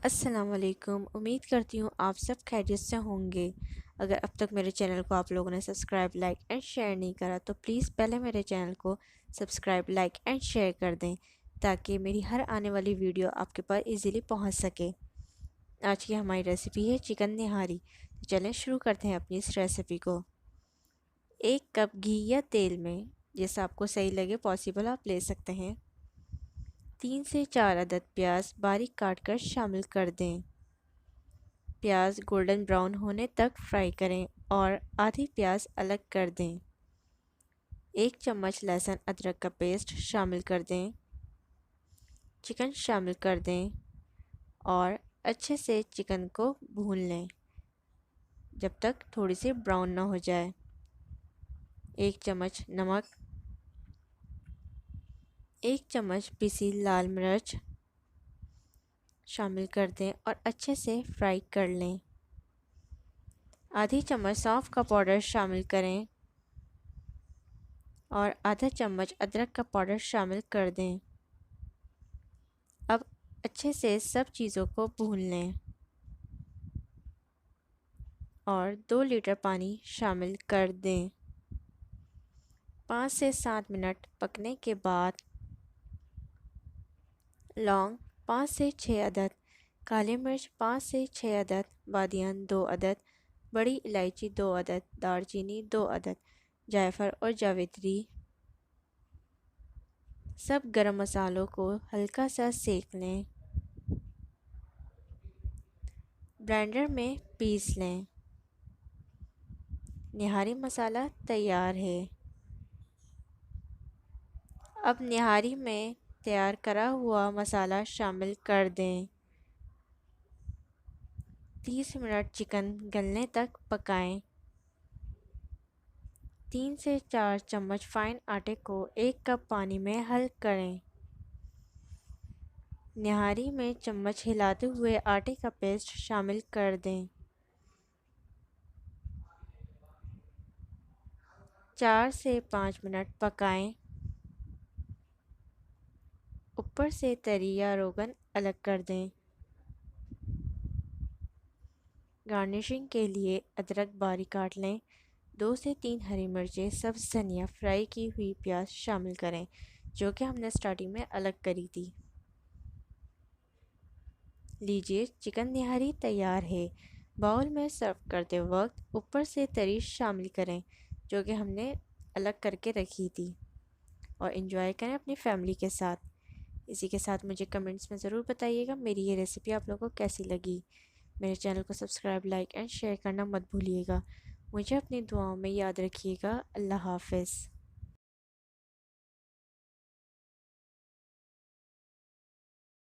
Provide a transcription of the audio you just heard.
अस्सलाम वालेकुम। उम्मीद करती हूँ आप सब खैरियत से होंगे। अगर अब तक मेरे चैनल को आप लोगों ने सब्सक्राइब, लाइक एंड शेयर नहीं करा तो प्लीज़ पहले मेरे चैनल को सब्सक्राइब, लाइक एंड शेयर कर दें ताकि मेरी हर आने वाली वीडियो आपके पास इजीली पहुँच सके। आज की हमारी रेसिपी है चिकन निहारी। तो चलें शुरू करते हैं अपनी इस रेसिपी को। 1 कप घी या तेल में, जैसा आपको सही लगे पॉसिबल आप ले सकते हैं। 3 से 4 अदद प्याज बारीक काट कर शामिल कर दें। प्याज गोल्डन ब्राउन होने तक फ्राई करें और आधी प्याज अलग कर दें। 1 चम्मच लहसुन अदरक का पेस्ट शामिल कर दें। चिकन शामिल कर दें और अच्छे से चिकन को भून लें जब तक थोड़ी सी ब्राउन ना हो जाए। 1 चम्मच नमक, 1 चम्मच पिसी लाल मिर्च शामिल कर दें और अच्छे से फ्राई कर लें। आधी चम्मच सौंफ का पाउडर शामिल करें और आधा चम्मच अदरक का पाउडर शामिल कर दें। अब अच्छे से सब चीज़ों को भून लें और 2 लीटर पानी शामिल कर दें। 5 से 7 मिनट पकने के बाद लौंग 5 से 6 अदद, काली मिर्च 5 से 6 अदद, बादियान 2 अदद, बड़ी इलायची 2 अदद, दालचीनी 2 अदद, जायफल और जावित्री, सब गरम मसालों को हल्का सा सेक लें। ब्लेंडर में पीस लें। निहारी मसाला तैयार है। अब निहारी में तैयार करा हुआ मसाला शामिल कर दें। 30 मिनट चिकन गलने तक पकाएं। 3 से 4 चम्मच फाइन आटे को 1 कप पानी में हल करें। निहारी में चम्मच हिलाते हुए आटे का पेस्ट शामिल कर दें। 4 से 5 मिनट पकाएं। ऊपर से तरी या रोगन अलग कर दें। गार्निशिंग के लिए अदरक बारीक काट लें। 2 से 3 हरी मिर्चें, सब्ज़ धनिया, फ्राई की हुई प्याज शामिल करें जो कि हमने स्टार्टिंग में अलग करी थी। लीजिए चिकन निहारी तैयार है। बाउल में सर्व करते वक्त ऊपर से तरी शामिल करें जो कि हमने अलग करके रखी थी और इन्जॉय करें अपनी फैमिली के साथ। इसी के साथ मुझे कमेंट्स में ज़रूर बताइएगा मेरी ये रेसिपी आप लोगों को कैसी लगी। मेरे चैनल को सब्सक्राइब, लाइक एंड शेयर करना मत भूलिएगा। मुझे अपनी दुआओं में याद रखिएगा। अल्लाह हाफ़िज़।